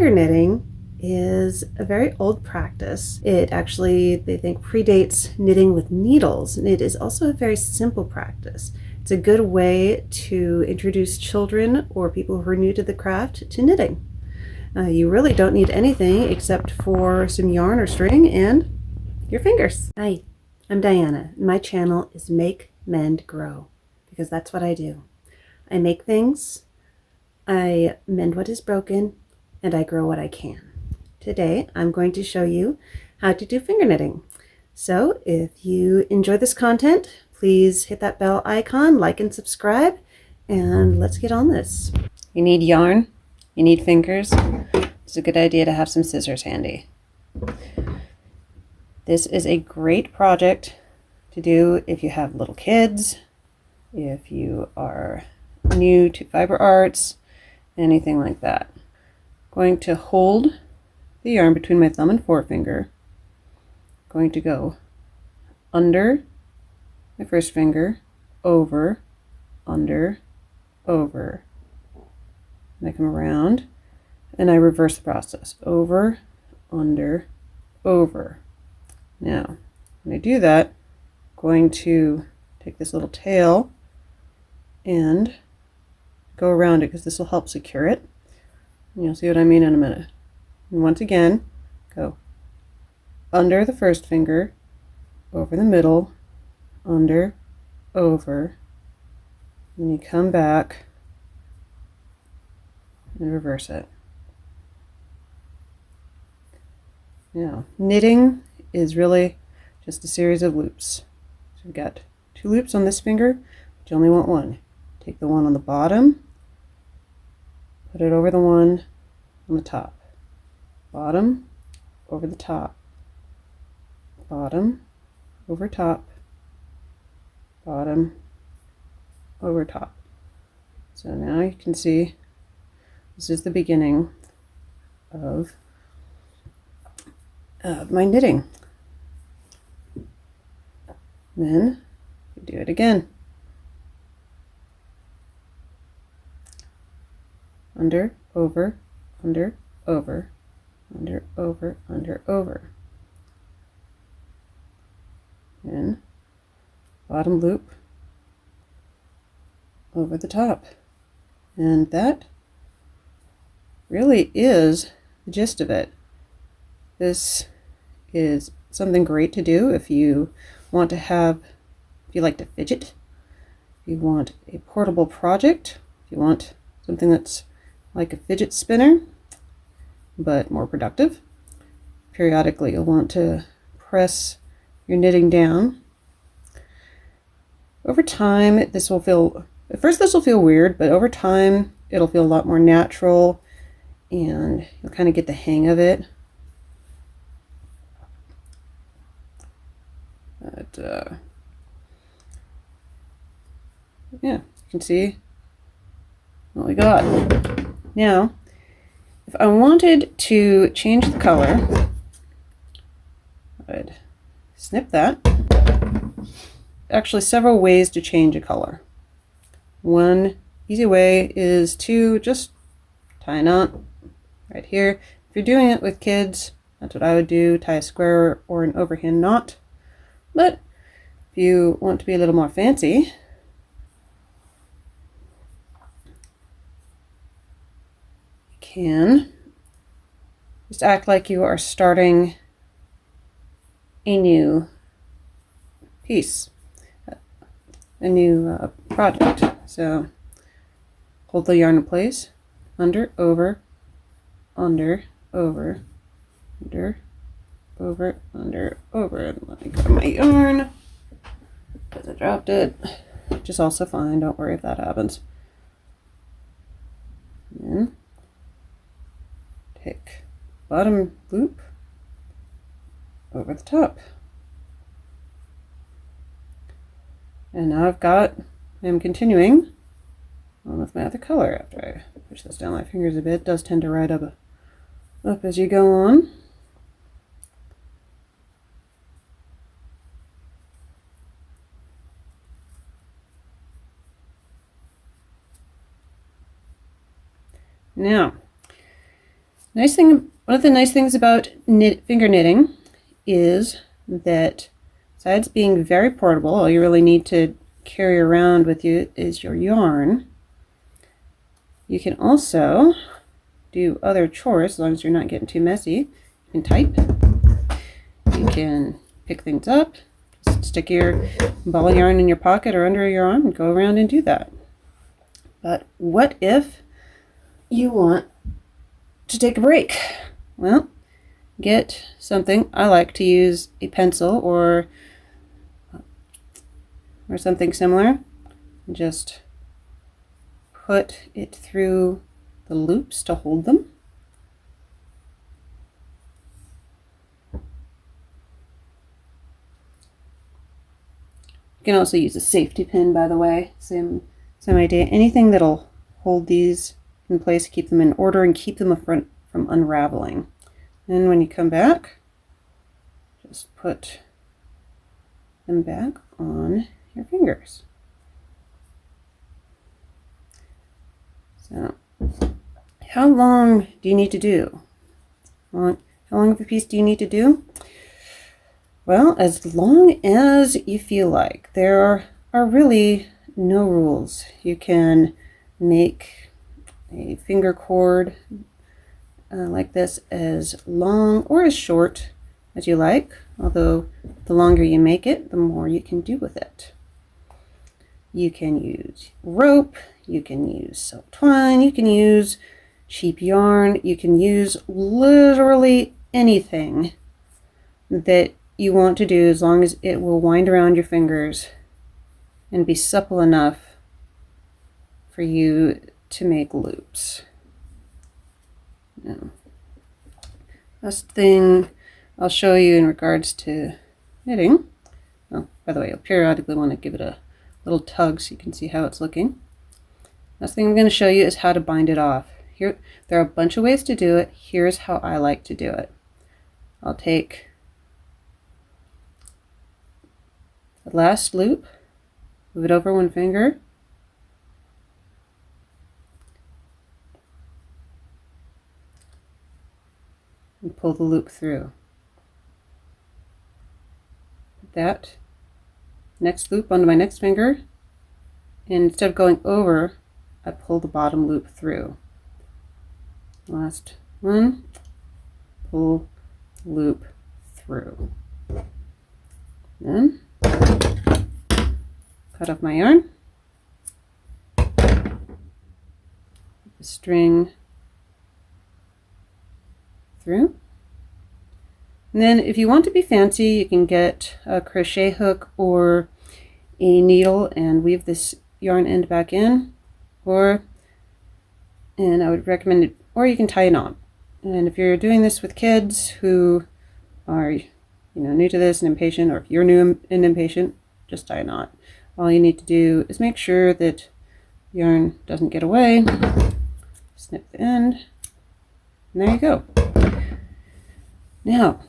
Finger knitting is a very old practice. It actually, they think, predates knitting with needles, and it is also a very simple practice. It's a good way to introduce children or people who are new to the craft to knitting. You really don't need anything except for some yarn or string and your fingers. Hi, I'm Diana, and my channel is Make, Mend, Grow, because that's what I do. I make things, I mend what is broken, and I grow what I can. Today, I'm going to show you how to do finger knitting. So if you enjoy this content, please hit that bell icon, like and subscribe, and let's get on this. You need yarn, you need fingers. It's a good idea to have some scissors handy. This is a great project to do if you have little kids, if you are new to fiber arts, anything like that. I'm going to hold the yarn between my thumb and forefinger. I'm going to go under my first finger, over, under, over. And I come around and I reverse the process. Over, under, over. Now, when I do that, I'm going to take this little tail and go around it because this will help secure it. And you'll see what I mean in a minute. And once again, go under the first finger, over the middle, under, over, and you come back and reverse it. Now, knitting is really just a series of loops. So we've got 2 loops on this finger, but you only want one. Take the one on the bottom, put it over the one on the top. Bottom, over the top. Bottom, over top. Bottom, over top. So now you can see this is the beginning of my knitting. Then we do it again. Under, over, under, over, under, over, under, over. And bottom loop over the top. And that really is the gist of it. This is something great to do if you want to have, if you like to fidget, if you want a portable project, if you want something that's like a fidget spinner, but more productive. Periodically, you'll want to press your knitting down. Over time, this will feel, at first this will feel weird, but over time, it'll feel a lot more natural and you'll kind of get the hang of it. But, yeah, you can see what we got. Now, if I wanted to change the color, I'd snip that. Actually, several ways to change a color. One easy way is to just tie a knot right here. If you're doing it with kids, that's what I would do, tie a square or an overhand knot. But if you want to be a little more fancy, you can just act like you are starting a new piece, a new project. So hold the yarn in place, under, over, under, over, under, over, under, over. And let me grab my yarn because I dropped it, which is also fine. Don't worry if that happens. And then take bottom loop over the top. And now I'm continuing on with my other color after I push this down my fingers a bit. It does tend to ride up as you go on. Now, One of the nice things about finger knitting is that besides being very portable, all you really need to carry around with you is your yarn. You can also do other chores as long as you're not getting too messy. You can type, you can pick things up, just stick your ball of yarn in your pocket or under your arm and go around and do that. But what if you want to take a break? Well, get something. I like to use a pencil or something similar. Just put it through the loops to hold them. You can also use a safety pin, by the way. Same idea. Anything that'll hold these in place, keep them in order, and keep them from unraveling. And when you come back, just put them back on your fingers. So, how long do you need to do? How long of a piece do you need to do? Well, as long as you feel like. There are really no rules. You can make a finger cord like this as long or as short as you like, although the longer you make it, the more you can do with it. You can use rope, you can use silk twine, you can use cheap yarn, you can use literally anything that you want to do as long as it will wind around your fingers and be supple enough for you to make loops. Now, last thing I'll show you in regards to knitting. Oh, by the way, you'll periodically want to give it a little tug so you can see how it's looking. Last thing I'm going to show you is how to bind it off. Here, there are a bunch of ways to do it. Here's how I like to do it. I'll take the last loop, move it over one finger, and pull the loop through. Put that next loop onto my next finger, and instead of going over, I pull the bottom loop through. Last one, pull the loop through. Then cut off my yarn, put the string through. And then if you want to be fancy, you can get a crochet hook or a needle and weave this yarn end back in, and I would recommend it, or you can tie a knot. And if you're doing this with kids who are new to this and impatient, or if you're new and impatient, just tie a knot. All you need to do is make sure that yarn doesn't get away, snip the end, and there you go. Now,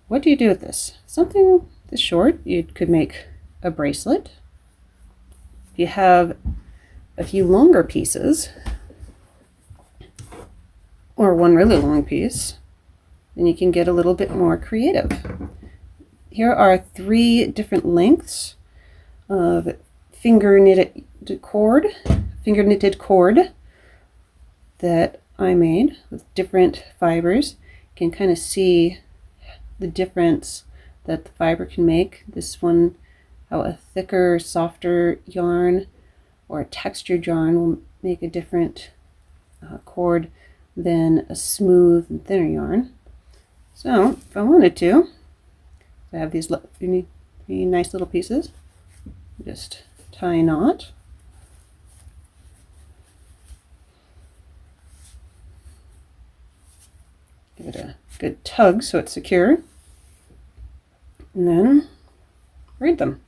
what do you do with this? Something this short, you could make a bracelet. If you have a few longer pieces, or one really long piece, then you can get a little bit more creative. Here are 3 different lengths of finger knitted cord that I made with different fibers. You can kind of see the difference that the fiber can make. This one, how a thicker, softer yarn or a textured yarn will make a different cord than a smooth and thinner yarn. So if I wanted to, I have these 3 nice little pieces. Just tie a knot. Give it a good tug so it's secure. And then braid them.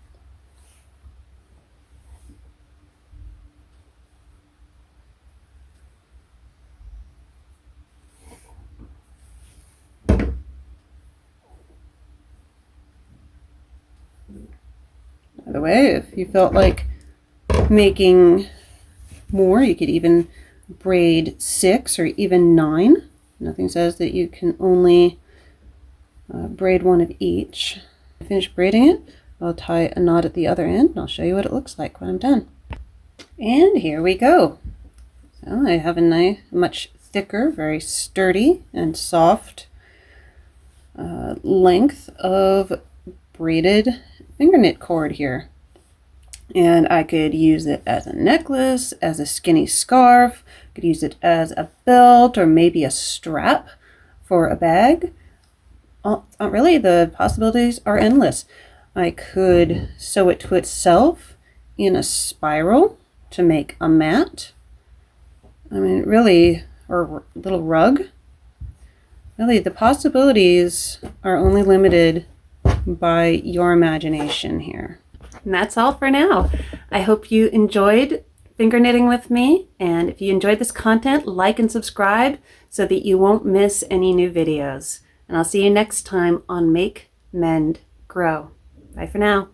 By the way, if you felt like making more, you could even braid 6 or even 9. Nothing says that you can only braid one of each. I finish braiding it, I'll tie a knot at the other end and I'll show you what it looks like when I'm done. And here we go. So I have a much thicker, very sturdy and soft length of braided finger knit cord here. And I could use it as a necklace, as a skinny scarf, could use it as a belt or maybe a strap for a bag. Really, the possibilities are endless. I could sew it to itself in a spiral to make a mat. I mean, really, or a little rug. Really, the possibilities are only limited by your imagination here. And that's all for now. I hope you enjoyed finger knitting with me. And if you enjoyed this content, like and subscribe so that you won't miss any new videos. And I'll see you next time on Make, Mend, Grow. Bye for now.